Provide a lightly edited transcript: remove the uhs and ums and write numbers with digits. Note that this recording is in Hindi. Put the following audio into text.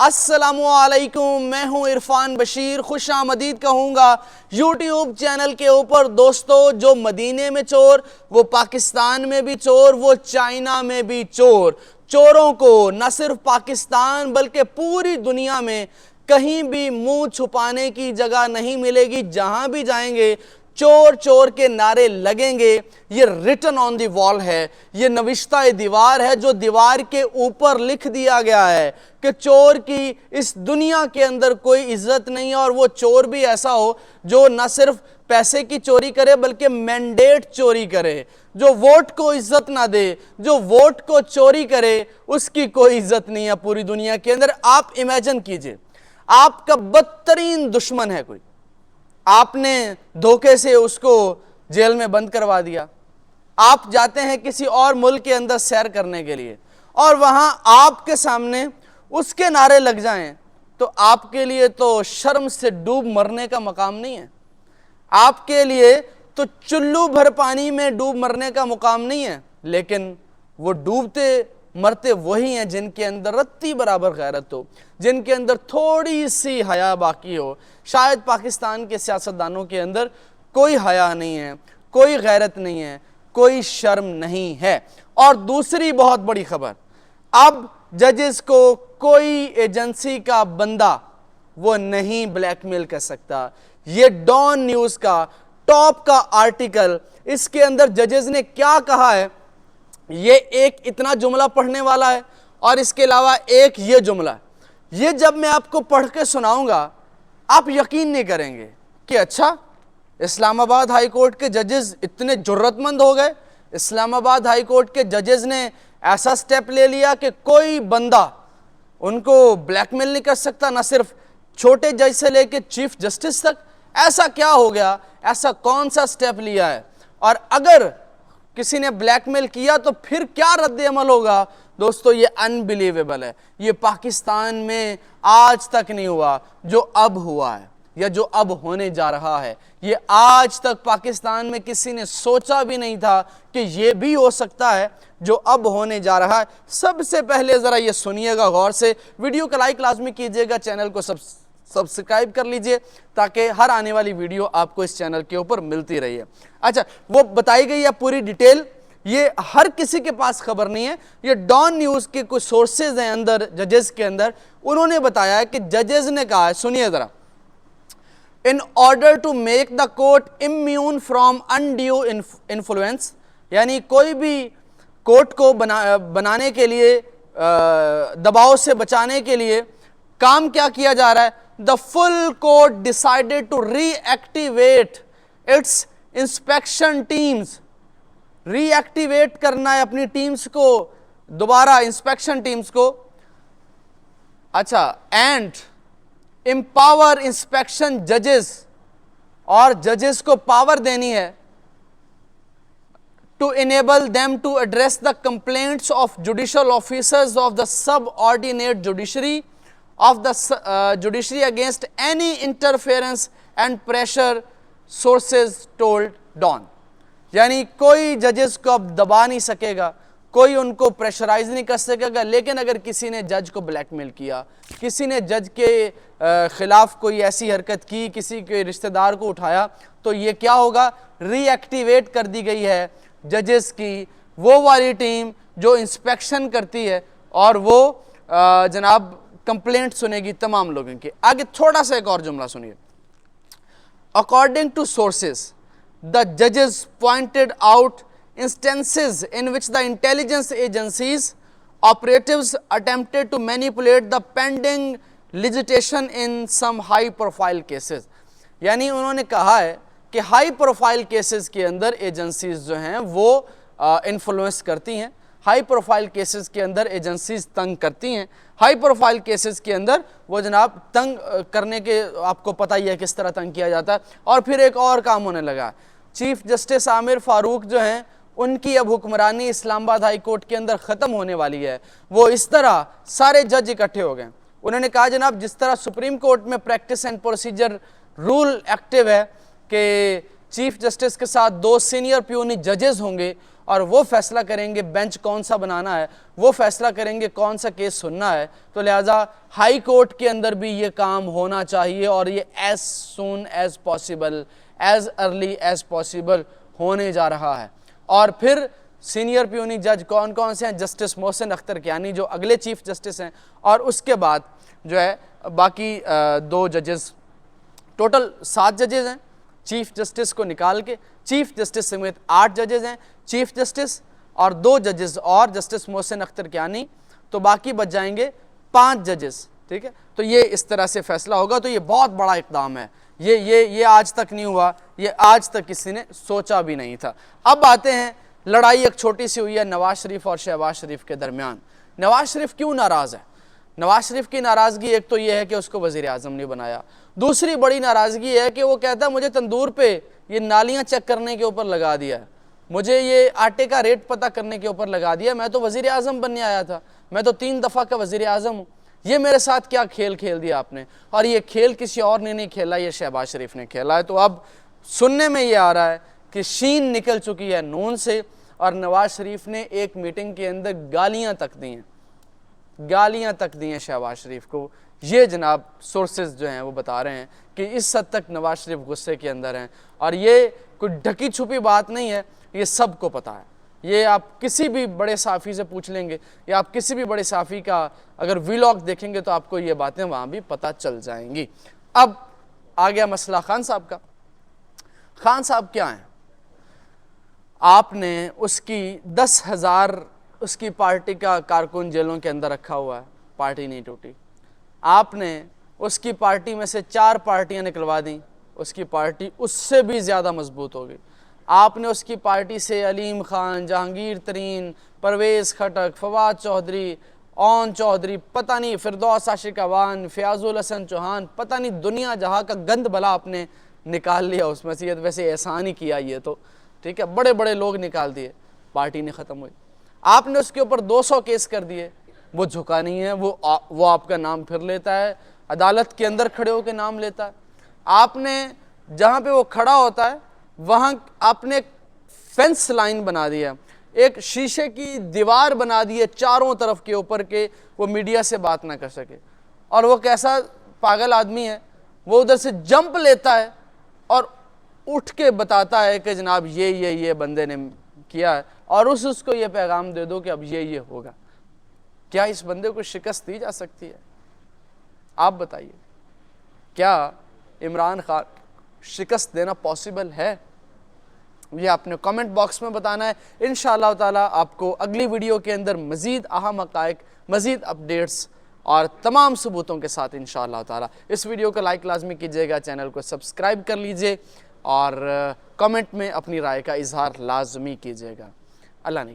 अस्सलामुअलैकुम, मैं हूं इरफान बशीर। खुश आमदीद कहूँगा यूट्यूब चैनल के ऊपर। दोस्तों, जो मदीने में चोर वो पाकिस्तान में भी चोर, वो चाइना में भी चोर। चोरों को न सिर्फ पाकिस्तान बल्कि पूरी दुनिया में कहीं भी मुंह छुपाने की जगह नहीं मिलेगी। जहां भी जाएंगे चोर चोर के नारे लगेंगे। ये रिटन ऑन दी वॉल है, ये नविश्ता दीवार है, जो दीवार के ऊपर लिख दिया गया है कि चोर की इस दुनिया के अंदर कोई इज्जत नहीं है। और वो चोर भी ऐसा हो जो न सिर्फ पैसे की चोरी करे बल्कि मैंडेट चोरी करे, जो वोट को इज्जत ना दे, जो वोट को चोरी करे, उसकी कोई इज्जत नहीं है पूरी दुनिया के अंदर। आप इमेजिन कीजिए, आपका बदतरीन दुश्मन है कोई, आपने धोखे से उसको जेल में बंद करवा दिया। आप जाते हैं किसी और मुल्क के अंदर सैर करने के लिए और वहां आपके सामने उसके नारे लग जाएं, तो आपके लिए तो शर्म से डूब मरने का मकाम नहीं है। आपके लिए तो चुल्लू भर पानी में डूब मरने का मुकाम नहीं है। लेकिन वो डूबते मरते वही हैं जिनके अंदर रत्ती बराबर गैरत हो, जिनके अंदर थोड़ी सी हया बाकी हो। शायद पाकिस्तान के सियासतदानों के अंदर कोई हया नहीं है, कोई गैरत नहीं है, कोई शर्म नहीं है। और दूसरी बहुत बड़ी खबर, अब जजेस को कोई एजेंसी का बंदा वो नहीं ब्लैकमेल कर सकता। ये डॉन न्यूज का टॉप का आर्टिकल, इसके अंदर जजेस ने क्या कहा है, ये एक इतना जुमला पढ़ने वाला है और इसके अलावा एक ये जुमला। ये जब मैं आपको पढ़ के सुनाऊंगा आप यकीन नहीं करेंगे कि अच्छा, इस्लामाबाद हाई कोर्ट के जजेस इतने जुर्रतमंद हो गए। इस्लामाबाद हाई कोर्ट के जजेस ने ऐसा स्टेप ले लिया कि कोई बंदा उनको ब्लैकमेल नहीं कर सकता, ना सिर्फ छोटे जज से लेके चीफ जस्टिस तक। ऐसा क्या हो गया, ऐसा कौन सा स्टेप लिया है? और अगर किसी ने ब्लैकमेल किया तो फिर क्या रद्द अमल होगा? दोस्तों, ये अनबिलीवेबल है। ये पाकिस्तान में आज तक नहीं हुआ जो अब हुआ है या जो अब होने जा रहा है। ये आज तक पाकिस्तान में किसी ने सोचा भी नहीं था कि ये भी हो सकता है जो अब होने जा रहा है। सबसे पहले जरा ये सुनिएगा गौर से, वीडियो को लाइक लाजमी कीजिएगा, चैनल को सब्सक्राइब कर लीजिए ताकि हर आने वाली वीडियो आपको इस चैनल के ऊपर मिलती रही है। अच्छा, वो बताई गई है पूरी डिटेल, ये हर किसी के पास खबर नहीं है। ये डॉन न्यूज के कुछ सोर्सेज हैं अंदर जजेस के अंदर, उन्होंने बताया है कि जजेस ने कहा है, सुनिए जरा, in order to make the court immune from undue influence, यानी कोई भी कोर्ट को बनाने के लिए, दबाव से बचाने के लिए काम क्या किया जा रहा है? The full court decided to reactivate its inspection teams. Reactivate करना है अपनी टीम्स को, दोबारा इंस्पेक्शन टीम्स को। अच्छा, एंड एम्पावर इंस्पेक्शन जजेस, और जजेस को पावर देनी है to enable them to address the complaints of judicial officers of the subordinate judiciary against any interference and pressure, sources told Dawn। यानी कोई जजेस को अब दबा नहीं सकेगा, कोई उनको प्रेशराइज नहीं कर सकेगा। लेकिन अगर किसी ने जज को ब्लैकमेल किया, किसी ने जज के खिलाफ कोई ऐसी हरकत की, किसी के रिश्तेदार को उठाया, तो ये क्या होगा? रीएक्टिवेट कर दी गई है जजेस की वो वाली टीम जो इंस्पेक्शन करती है और वो जनाब कंप्लेंट सुनेगी तमाम लोगों की। आगे थोड़ा सा एक और जुमला सुनिए। अकॉर्डिंग टू सोर्सेस, द जजेस pointed out instances in which the intelligence agencies operatives attempted to manipulate the pending litigation in some high profile cases। यानी उन्होंने कहा है कि हाई प्रोफाइल केसेस के अंदर एजेंसीज जो हैं वो इन्फ्लुएंस करती हैं, हाई प्रोफाइल केसेस के अंदर एजेंसीज तंग करती हैं, हाई प्रोफाइल केसेस के अंदर वो जनाब तंग करने के, आपको पता ही है किस तरह तंग किया जाता है। और फिर एक और काम होने लगा, चीफ जस्टिस आमिर फारूक जो हैं उनकी अब हुक्मरानी इस्लामाबाद हाई कोर्ट के अंदर ख़त्म होने वाली है। वो इस तरह सारे जज इकट्ठे हो गए, उन्होंने कहा जनाब जिस तरह सुप्रीम कोर्ट में practice and procedure rule active है कि चीफ जस्टिस के साथ 2 सीनियर प्यूनी जजेस होंगे और वो फैसला करेंगे बेंच कौन सा बनाना है, वो फैसला करेंगे कौन सा केस सुनना है। तो लिहाजा हाई कोर्ट के अंदर भी ये काम होना चाहिए और ये as soon as possible, as early as possible होने जा रहा है। और फिर सीनियर प्यूनी जज कौन कौन से हैं? जस्टिस मोहसिन अख्तर कियानी जो अगले चीफ जस्टिस हैं, और उसके बाद जो है बाकी 2 जजेस, टोटल 7 जजेस हैं चीफ जस्टिस को निकाल के। चीफ जस्टिस समेत 8 जजेस हैं, चीफ जस्टिस और 2 जजेस और जस्टिस मोहसिन अख्तर कियानी, तो बाकी बच जाएंगे 5 जजेस। ठीक है, तो ये इस तरह से फैसला होगा। तो ये बहुत बड़ा इकदाम है, ये आज तक नहीं हुआ, ये आज तक किसी ने सोचा भी नहीं था। अब आते हैं, लड़ाई एक छोटी सी हुई है नवाज शरीफ और शहबाज शरीफ के दरमियान। नवाज शरीफ क्यों नाराज़ है? नवाज शरीफ की नाराज़गी एक तो ये है कि उसको वज़ीर आज़म ने बनाया, दूसरी बड़ी नाराज़गी है कि वो कहता है मुझे तंदूर पे ये नालियाँ चेक करने के ऊपर लगा दिया है, मुझे ये आटे का रेट पता करने के ऊपर लगा दिया, मैं तो वज़ीर आज़म बनने आया था, मैं तो 3 दफ़ा का वज़ीर आज़म हूँ, ये मेरे साथ क्या खेल खेल दिया आपने। और ये खेल किसी और ने नहीं खेला, ये शहबाज शरीफ ने खेला है। तो अब सुनने में ये आ रहा है कि शीन निकल चुकी है नून से, और नवाज शरीफ ने एक मीटिंग के अंदर गालियाँ तक दी हैं, गालियाँ तक दी हैं शहबाज शरीफ को। ये जनाब सोर्सेज जो हैं वो बता रहे हैं कि इस हद तक नवाज शरीफ गुस्से के अंदर हैं, और ये कोई ढकी छुपी बात नहीं है, ये सबको पता है। ये आप किसी भी बड़े साफ़ी से पूछ लेंगे, या आप किसी भी बड़े साफ़ी का अगर व्लॉग देखेंगे तो आपको ये बातें वहाँ भी पता चल जाएंगी। अब आ गया मसला खान साहब का। खान साहब क्या हैं? आपने उसकी 10,000 उसकी पार्टी का कारकुन जेलों के अंदर रखा हुआ है, पार्टी नहीं टूटी। आपने उसकी पार्टी में से 4 पार्टियां निकलवा दी, उसकी पार्टी उससे भी ज़्यादा मजबूत हो गई। आपने उसकी पार्टी से अलीम खान, जहांगीर तरीन, परवेज़ खटक, फवाद चौधरी, ओन चौधरी, पता नहीं फिरदौस आशिक अवान, फ़याज़ुल हसन चौहान, पता नहीं दुनिया जहाँ का गंद भला आपने निकाल लिया उसमें से। वैसे एहसान ही किया ये तो, ठीक है, बड़े बड़े लोग निकाल दिए, पार्टी नहीं ख़त्म हुई। आपने उसके ऊपर 200 केस कर दिए, वो झुका नहीं है, वो आपका नाम फिर लेता है, अदालत के अंदर खड़े होकर नाम लेता है। आपने जहाँ पे वो खड़ा होता है वहाँ आपने एक फेंस लाइन बना दिया, एक शीशे की दीवार बना दी है चारों तरफ के ऊपर के वो मीडिया से बात ना कर सके। और वो कैसा पागल आदमी है, वो उधर से जंप लेता है और उठ के बताता है कि जनाब ये बंदे ने किया है, और उसको ये पैगाम दे दो कि अब ये होगा। क्या इस बंदे को शिकस्त दी जा सकती है? आप बताइए, क्या इमरान खान शिकस्त देना पॉसिबल है? ये आपने कमेंट बॉक्स में बताना है। इंशाअल्लाह ताला आपको अगली वीडियो के अंदर मज़ीद अहम हक़ाइक़, मज़ीद अपडेट्स और तमाम सबूतों के साथ इंशाअल्लाह ताला। इस वीडियो को लाइक लाजमी कीजिएगा, चैनल को सब्सक्राइब कर लीजिए और कमेंट में अपनी राय का इजहार लाजमी कीजिएगा। अल्लाह ने